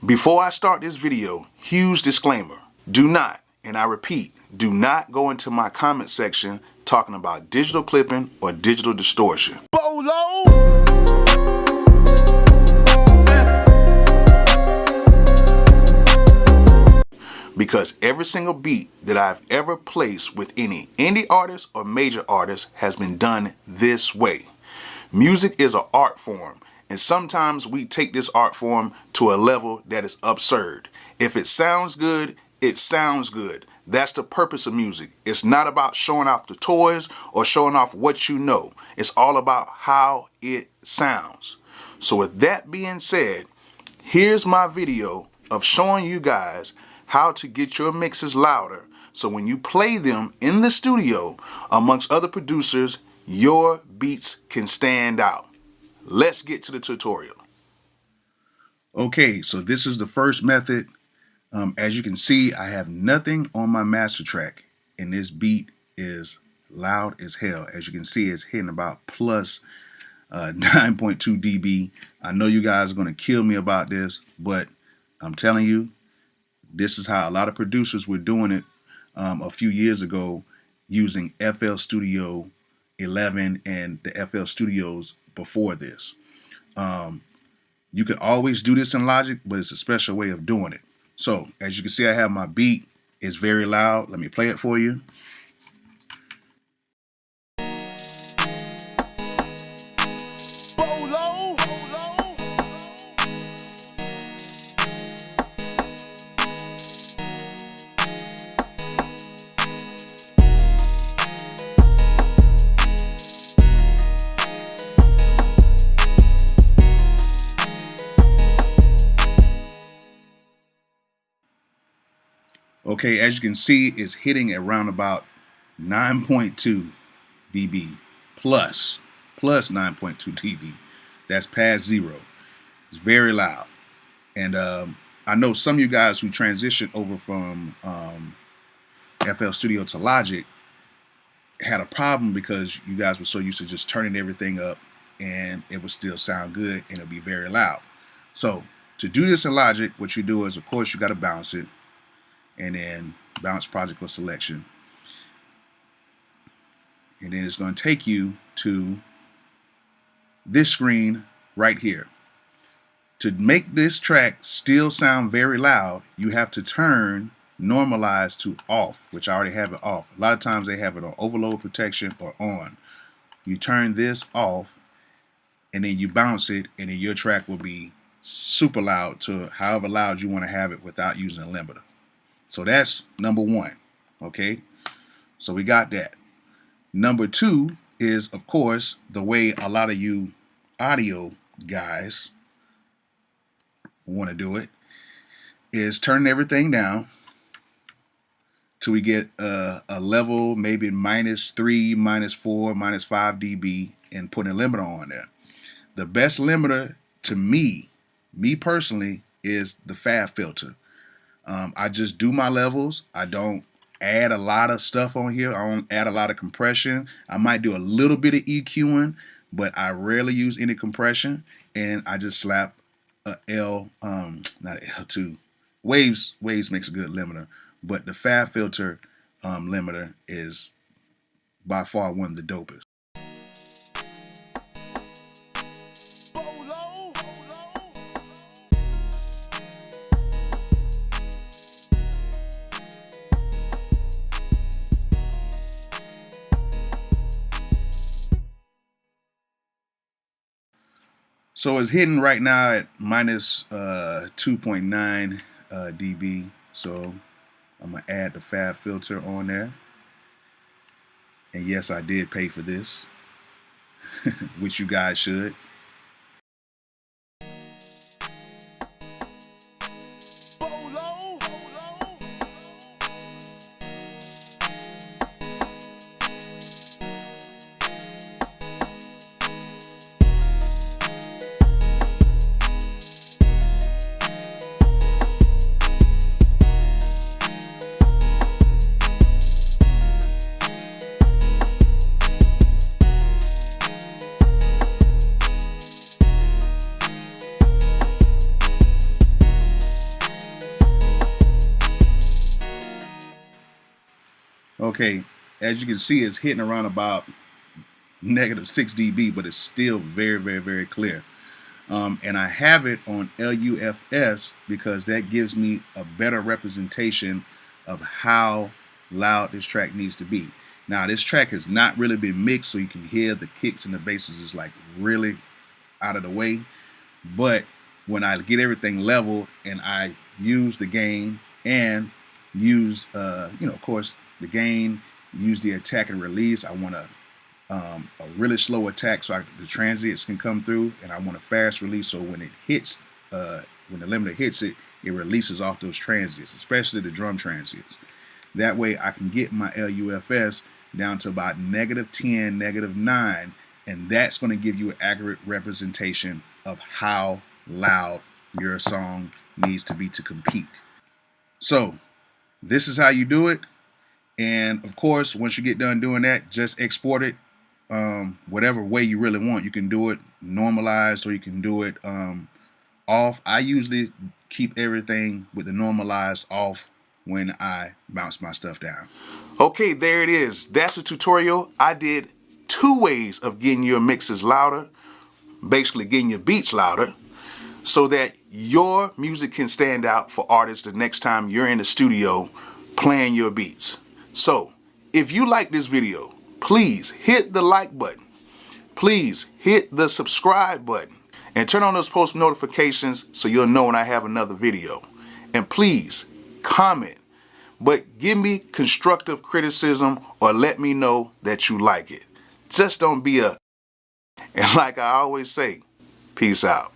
Before I start this video, huge disclaimer. Do not, and I repeat, do not go into my comment section talking about digital clipping or digital distortion. Bolo! Because every single beat that I've ever placed with any indie artist or major artist has been done this way. Music is an art form, and sometimes we take this art form to a level that is absurd. If it sounds good, it sounds good. That's the purpose of music. It's not about showing off the toys or showing off what you know. It's all about how it sounds. So with that being said, here's my video of showing you guys how to get your mixes louder so when you play them in the studio amongst other producers, your beats can stand out. Let's get to the tutorial. Okay, so this is the first method. As you can see, I have nothing on my master track, and this beat is loud as hell. As you can see, it's hitting about plus 9.2 dB. I know you guys are going to kill me about this, but I'm telling you, this is how a lot of producers were doing it a few years ago using FL Studio 11 and the FL Studios before this. You can always do this in Logic, but it's a special way of doing it. So as you can see, I have my beat. It's very loud. Let me play it for you. Okay, as you can see, it's hitting around about 9.2 dB plus 9.2 dB. That's past zero. It's very loud. And I know some of you guys who transitioned over from FL Studio to Logic had a problem because you guys were so used to just turning everything up and it would still sound good and it'll be very loud. So to do this in Logic, what you do is, of course, you got to bounce it. And then bounce project or selection, and then it's going to take you to this screen right here. To make this track still sound very loud, you have to turn normalize to off, which I already have it off. A lot of times they have it on overload protection or on. You turn this off and then you bounce it, and then your track will be super loud to however loud you want to have it without using a limiter. So that's number one, okay? So we got that. Number two is, of course, the way a lot of you audio guys want to do it, is turning everything down till we get a level maybe -3, -4, -5 dB and putting a limiter on there. The best limiter to me personally, is the fab filter. I just do my levels. I don't add a lot of stuff on here. I don't add a lot of compression. I might do a little bit of EQing, but I rarely use any compression. And I just slap a not L2. Waves makes a good limiter, but the fab filter limiter is by far one of the dopest. So it's hitting right now at -2.9 dB. So I'm gonna add the fab filter on there. And yes, I did pay for this, which you guys should. Okay, as you can see, it's hitting around about -6 dB, but it's still very, very, very clear. And I have it on LUFS because that gives me a better representation of how loud this track needs to be. Now, this track has not really been mixed, so you can hear the kicks and the basses is like really out of the way. But when I get everything leveled and I use the gain and use, of course, the gain, use the attack and release, I want a really slow attack so the transients can come through, and I want a fast release so when it hits, when the limiter hits it, it releases off those transients, especially the drum transients. That way I can get my LUFS down to about -10, -9, and that's going to give you an accurate representation of how loud your song needs to be to compete. So this is how you do it. And of course, once you get done doing that, just export it whatever way you really want. You can do it normalized or you can do it off. I usually keep everything with the normalized off when I bounce my stuff down. Okay, there it is. That's a tutorial. I did 2 ways of getting your mixes louder, basically getting your beats louder, so that your music can stand out for artists the next time you're in the studio playing your beats. So, if you like this video, please hit the like button. Please hit the subscribe button and turn on those post notifications so you'll know when I have another video. And please comment, but give me constructive criticism or let me know that you like it. Just don't be and like I always say, peace out.